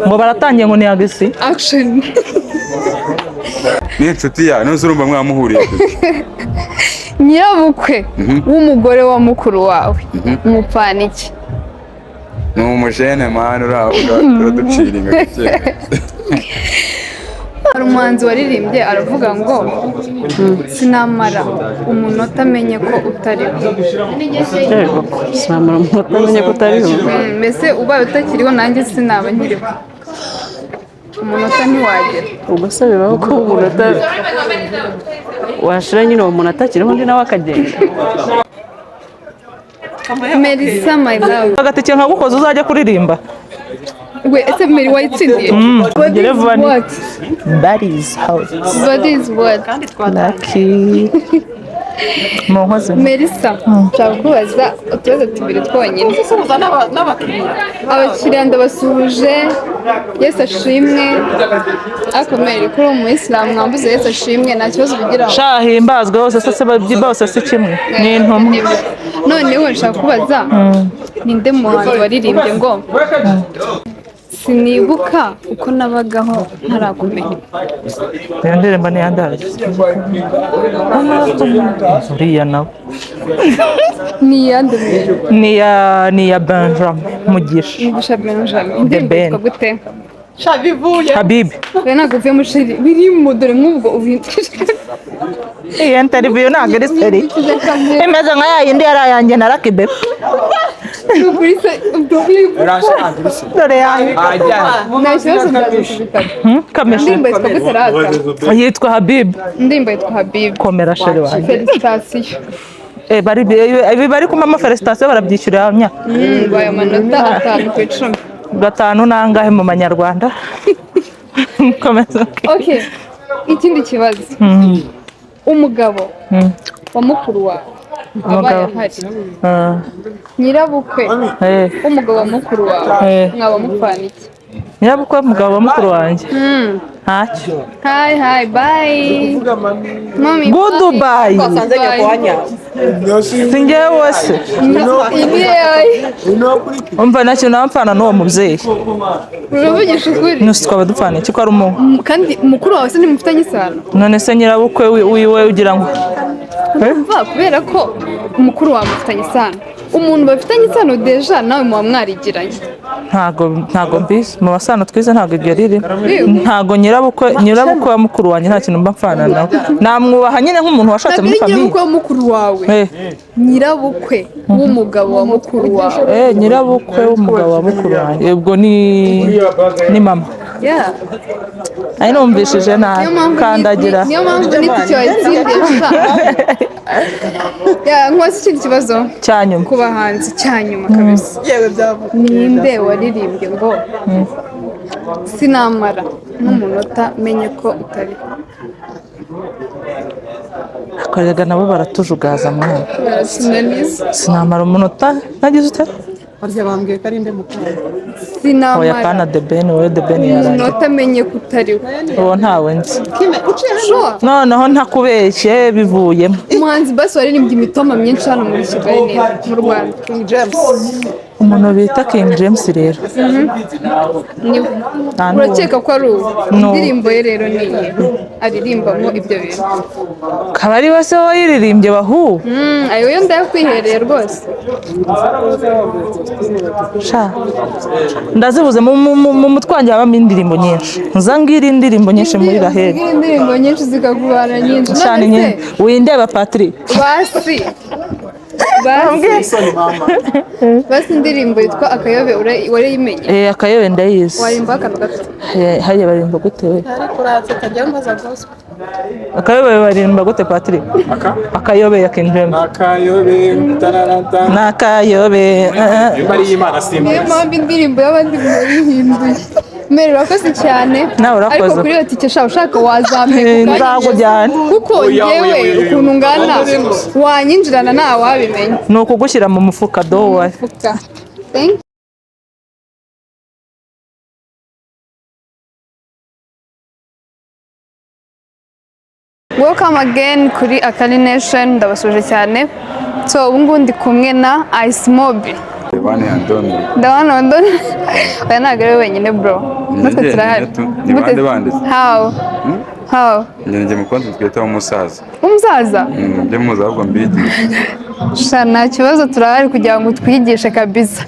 ngo baratangiye ngo ni agisi action ni inshuti ya none urumva mwamuhuriye nyirabukwe w'umugore wa mukuru wawe umupfana iki ni umujene mani uraduciringa gake hari umuhanzi waririmbye aravuga ngo sinamara umunota amenye ko utariho sinamara umunota amenye ko utariho mbese ubaye utakiriho nanjye sinaba nkiriho umunota ntiwagera ubwo se bibaho ko umunota washira nyine uwo muntu atakiriho undi nawe akagenda Melisa my love agatike nkagukoze uzajya kuririmba we ese Meri wayitsindiye what that is how lucky Muhoze Melisa nshaka kubaza utubazo tubiri twonyine abakiriya ndabasuhuje Yesu ashimwe ariko Meri kuri umuyisilamu mwambuze Yesu ashimwe nta kibazo bigira shahimbazwe hose se bose si kimwe ni intumwa noneho nshaka kubaza ninde muhanzi waririmbye ngo sinibuka uko nabagaho ntarakumenya iyo ndirimbo ni yandaje uriya nawe ni ya Benjamin Mugisha Benjamin indirimbo yitwa gute Habibi ntabwo uvuye mu shiri birimo dore nk'ubwo iyi interview ntabwo ari seri imeze nka ya yindi yari ayanjye na Lucky Bebe dore yanjye nta kibazo ndabisubitana kamesha indirimbo yitwa gute rata yitwa Habibi indirimbo yitwa Habibi komera sheri wanjye felicitation bari kumama felicitation barabyishyurira nya bayo amanota 5 ku 10 gatanu nangahe mu manyarwanda komeza okay ikindi kibazo umugabo wa mukuru wawe abaye ahari nyirabukwe umugabo wa mukuru wawe mwaba mupfana iki nyirabukwe umugabo wa mukuru wanjye ntacyo hi bye mami goodbye singewe se umva nacyo nampfana n'uwo mubyeyi uravugisha ukuri nusi twaba dupfana iki ko ari umuntu kandi mukuru wawe se nimufitanye isano none se nyirabukwe wiwe ugira ngo kubera ko umukuru wawe mufitanye isano umuntu bafitanye isano deja nawe muba mwarigiranye ntago mbizi mu basano twize ntago ibyo riri ntago nyirabukwe wa mukuru wanjye nta kintu mba mfana nawe namwubaha nyine nk'umuntu washatse muri famille nyirabukwe wa mukuru wawe nyirabukwe w'umugabo wa mukuru wawe nyirabukwe w'umugabo wa mukuru wanjye ubwo ni mama ari numvishije nabi kandagira niyo mpamvu n'iki wayitsindiye nkwasi ikindi kibazo cyanyuma ku bahanzi cyanyuma kabisa ninde waririmbye ngo sinamara n'umunota menye ko utari akorega nabo baratujugaza mwana sinamara umunota nagize utari barya bambwiye ko ari inde mukuru oya kana debeni wowe debeni yarangiye umunota amenye ko utariho uwo ntawe nzi noneho ntakubeshye bivuyemo umuhanzi basi waririmbye imitoma myinshi hano muri Kigali mu Rwanda Genz umuntu bita King James rero urakeka ko ari uwo indirimbo ye rero ni iye aririmbamo ibyo bintu kaba ari we se wayiririmbye bahu ayo yo ndayakwihereye rwose ndazibuze mu mutwe wanjye habamo indirimbo nyinshi nzangira indirimbo nyinshi muri Raheli indirimbo nyinshi zikagubana nyinshi windeba Patrick basi indirimbo yitwa akayobe warayimenye akayobe ndayizi warimba akantu gato hariya barimba gute we ariko uratse kajya mbaza gospel akayobe barimba gute Patrick akayobe ya King James n'akayobe niyo mpamvu indirimbo y'abandi muyihinduye Meri urakoze cyane ariko kuri iyo tike ushaka wazamenya nzakujyana kuko yewe ukuntu ngana wanyinjirana nawe wabimenya ni ukugushyira mu mufuka dowa welcome again kuri Akali Nation ndabasuje cyane so ubu ngubu ndi kumwe na Mobi One and only. The one on the oya ntabwo ari we wenyine bro natwe turahari Ni bande bande? how Njye mukonzi twita umusaza. umusaza Njye muza ahubwo mbigisha. sha nta kibazo turahari kugira ngo twigishe kabisa.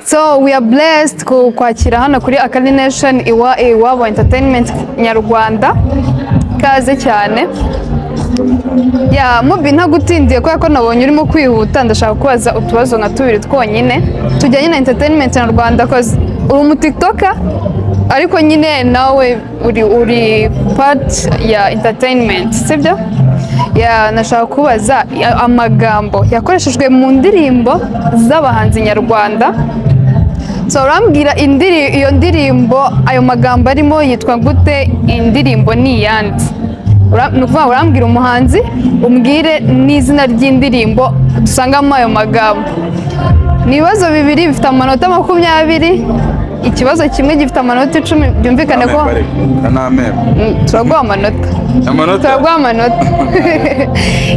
So we are blessed kwakira hano kuri Akali Nation iwabo entertainment nyarwanda kaze cyane. Ya Mobi ntagutindiye kubera ko nabonye urimo kwihuta ndashaka kubaza utubazo nka tubiri twonyine tujyanye na entertainment nyarwanda cause uri umu TikToker ariko nyine nawe uri part ya entertainment sibyo? Ya nashaka kubaza amagambo yakoreshejwe mu ndirimbo z'abahanzi nyarwanda. So urambwira iyo ndirimbo ayo magambo arimo yitwa gute, indirimbo ni iyande? Nukuvuga urambwira umuhanzi umbwire n'izina ry'indirimbo dusangamo ayo magambo. Ni ibibazo bibiri bifite amanota 20, ikibazo kimwe gifite amanota 10 byumvikane ko turaguha amanota. Turaguha amanota.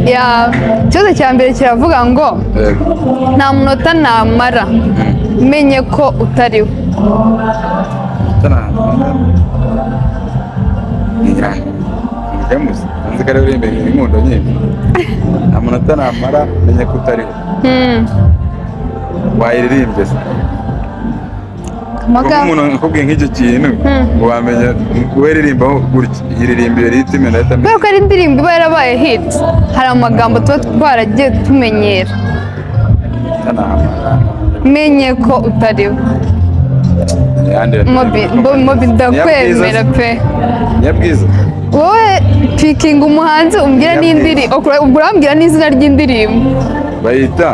Ya ikibazo cya mbere kiravuga ngo nta munota namara menye ko utariho. Genz, nzi ko ari uri imbere y'inkundo nyinshi. Amanota namara menye ko utariho. Wayiririmbye se? Umuntu akubwiye nk'icyo kintu wamenya weririmbaho gutya yiririmbire ritime ndahita menya. Kubera ko ari indirimbo iba yarabaye hit hari amagambo tuba twaragiye tumenyera. Menye ko utariho. Mobi ndakwemera pe. Nyabwiza. Wowe pikinga umuhanzi umbwira n'indirimbo urambwira n'izina ry'indirimbo bayita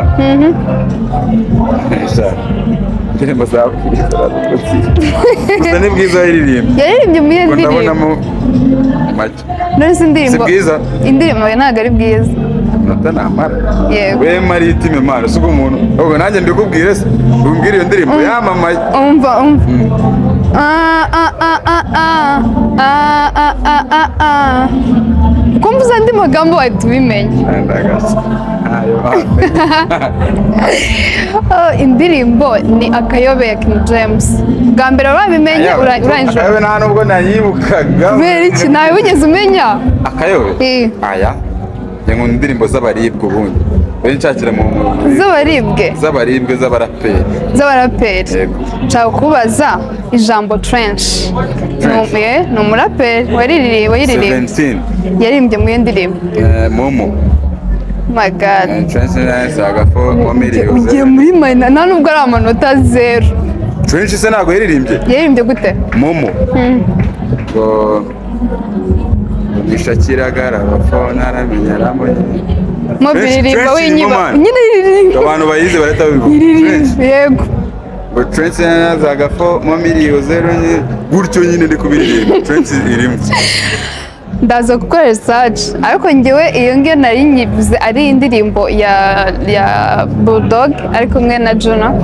indirimbo za gusa ni bwiza yaririmbye muri iyo ndirimbo ndabonamo make none si indirimbo si bwiza indirimbo ntabwo ari bwiza nota namara yego we maritime mara suko umuntu ubwo nanjye mbikubwire se umbwire iyo ndirimbo yamamaye umva kumva andi magambo wahita ubimenya. Indirimbo ni Akayobe ya King James. Bwa mbere urabimenye urangije. Akayobe nta nubwo nayibukaga. Kubera iki nawe wigeze umenya? Akayobe? Aya. Ngo indirimbo z'abaribwe ubundi. Bari nshakira mu z'abaribwe z'abaraperi. Nshaka kubaza ijambo trench. Ni umuraperi wayiririmbe. Yaririmbye mu ndirimbo. Momo. My God. Trench zagafo Mobi. Ugiye muri mine nta nubwo ari amanota 0. Trench se ntabwo yaririmbye? Yaririmbye gute? Momo. Nishakiraga abafona aramenya ramwe. Mobi ririmba winyiba. Nyine ririmba. Abantu bayize barata bivuga. Yego. Trench zagafo Mobi 0 gutyo nyine ndi kubiririmba. Trench irimo. Ndaza gukora research ariko njyewe iyo ngiyo nari nyivuze ari indirimbo ya Bulldog ariko mwe na Juno.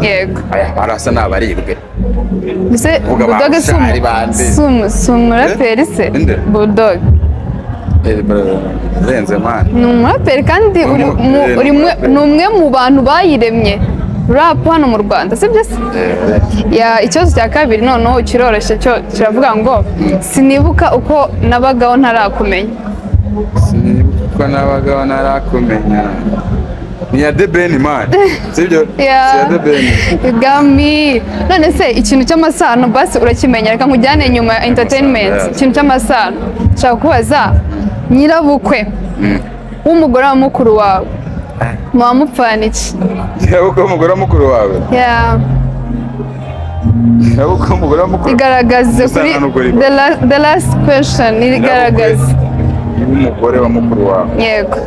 Yego. Arasa nabaribwe. Bise Bulldog umuraperi se? Bulldog. Genz man. Ni umuraperi kandi ni umwe mu bantu bayiremye rap hano mu Rwanda sibyo se? Ya ikibazo cya kabiri noneho kiroroshye cyo kiravuga ngo sinibuka uko nabagaho ntarakumenya. Sinibuka nabagaho ntarakumenya. Ni ya The Ben man. Sibyo? Si ya The Ben. Gami. None se ikintu cy'amasano basi urakimenya reka nkujyane nyuma ya entertainment. Ikintu cy'amasano. Nshaka kubaza nyirabukwe w'umugore wa mukuru wawe. Mwamupfana iki? Nyirabukwe w'umugore wa mukuru wawe? Yeah. Nyirabukwe w'umugore wa mukuru. Igaragaze kuri the last question igaragaze. Umugore wa mukuru wawe. Yego.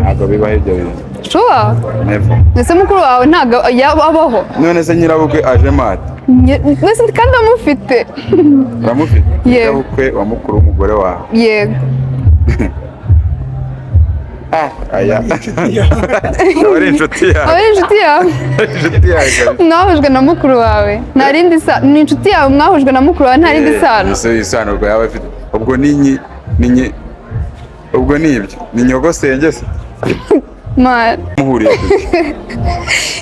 Ntabwo bibaho ibyo bintu. Sure. Never. Ese mukuru wawe ntabwo yabaho? None se nyirabukwe aje mate? Mwese kandi amufite. Uramufite? Nyirabukwe wa mukuru w'umugore wawe. Yego. Aya. Uri inshuti yawe. Uri inshuti yawe. Inshuti yawe. Mwahujwe na mukuru wawe. Nta rindi sano. Ni inshuti yawe mwahujwe na mukuru wawe nta rindi sano. Isano rwawe afite. Ubwo ni ubwo ni ibyo. Ni nyogosenge se? Man. muhuriye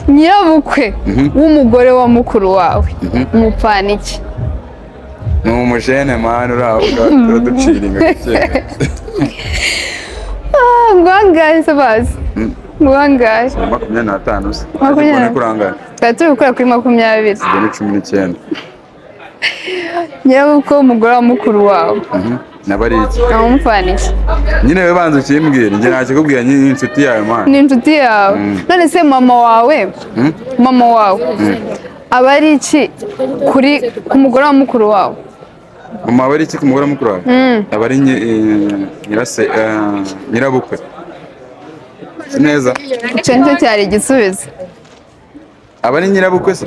Nyirabukwe w'umugore wa mukuru wawe umupfana iki? ni umujene mani uravuga turaduciringa gake Ngwangaye se bazi ngwangaye 25 se Makumyabiri. kurangana turi gukora kuri 20 ni 19 nyirabukwe w'umugore wa mukuru wawe nabari iki umupfana iki? nyine we banze ukimbwira njye nakikubwira nyine inshuti yawe mani Ni inshuti yawe none se mama wawe aba ari iki ku mugore wa mukuru wawe? mama aba ari iki ku mugore wa mukuru wawe aba ari nyirabukwe neza icyo nicyo cyari igisubizo. aba ari nyirabukwe se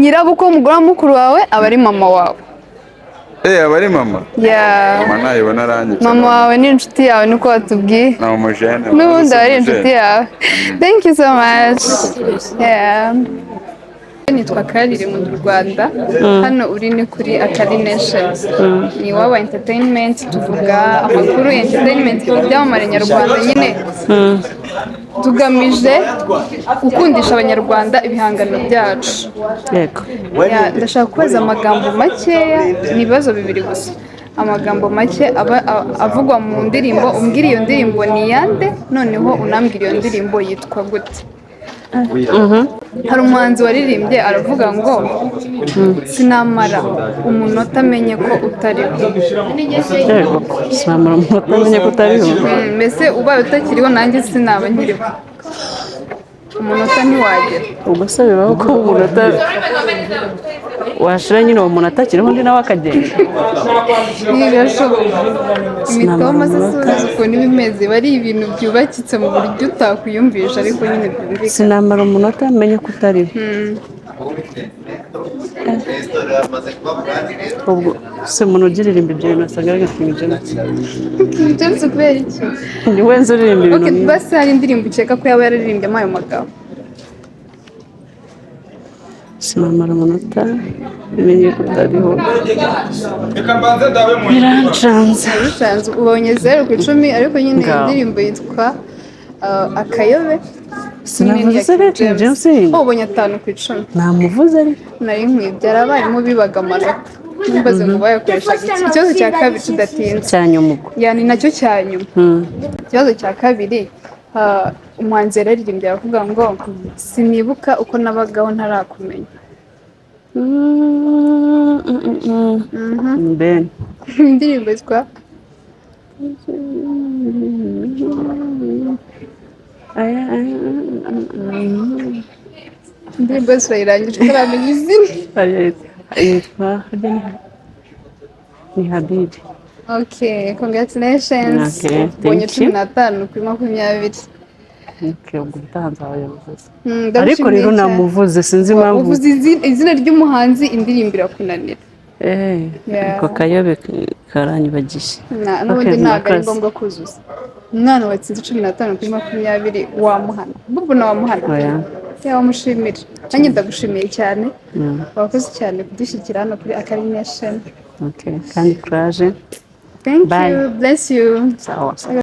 Nyirabukwe w'umugore wa mukuru wawe aba ari mama wawe. aba ari mama mama nayibona arangiye mama wawe ni inshuti yawe niko watubwiye na umujene n'ubundi aba ari inshuti yawe. Thank you so much. Nitwa Karire mu Rwanda hano uri ni kuri Akari Nation ni waba entertainment tuvuga amakuru entertainment byamamare nyarwanda nyine tugamije gukundisha abanyarwanda ibihangano byacu. Yego. Ndashaka kubaza amagambo makeya n'ibibazo bibiri gusa. Amagambo make avugwa mu ndirimbo umbwira iyo ndirimbo ni yande noneho unambwira iyo ndirimbo yitwa gute? Hari umuhanzi waririmbye aravuga ngo sinamara umunota amenye ko utariho. Yego. Sinamara umunota amenye ko utariho. Mbese ubaye utakiriho nanjye sinaba nkiriho. Umunota ntiwagera. Ubwo se bibaho ko umunota washira nyine uwo muntu atakiriho undi nawe akagenda. Birashoboka. Imitoma se suzi ukuntu ibimeze bari ibintu byubakitse mu buryo utakwiyumvisha ariko nyine byumvikana. Sinamara umunota amenye ko utariho. Ubwo se umuntu ugiririmba ibyo bintu asanga ari King Genz. James kubera iki? Ni we nzi uririmba ibintu. Okay, basi hari indirimbo ukeka ko yaba yaririmbye ayo magambo. Sinamara umunota amenye ko utariho. Birancanze. Ubonye 0/10 ariko nyine indirimbo yitwa Akayobe. Sinavuze se King Genz. Ubonye 5/10. Namuvuze ariko. Nari nkwibye arabarimo bibaga amanota. Nimbaze ngo bayakoreshaga iki? Ikibazo cya kabiri tudatinze. Cyanyumuko. Yani nacyo cyanyuma. Ikibazo cya kabiri umuhanzi yaririmbye aravuga ngo sinibuka uko nabagaho ntarakumenya. Ben. Indirimbo yitwa indirimbo yose urayirangije utaramenya izina. Yitwa ni Habibi. Okay, congratulations. Okay, Bonye thank you. 15 kuri 20. Okay, ubwo utahanze abayobozi. Ariko rero namuvuze sinzi impamvu. Uvuze izina ry'umuhanzi indirimbo irakunanira. Ako Kayobe karanyibagishe. N'ubundi ntabwo ari ngombwa kuzuza. Umwana watsinze 15 kuri 20 wamuhana. Bubu na wamuhana. Wamushimira. Nanjye ndagushimiye cyane. Wakoze cyane kudushyikira hano kuri Akari Nation. Okay, kandi courage. Thank you. Bless you. Sawa.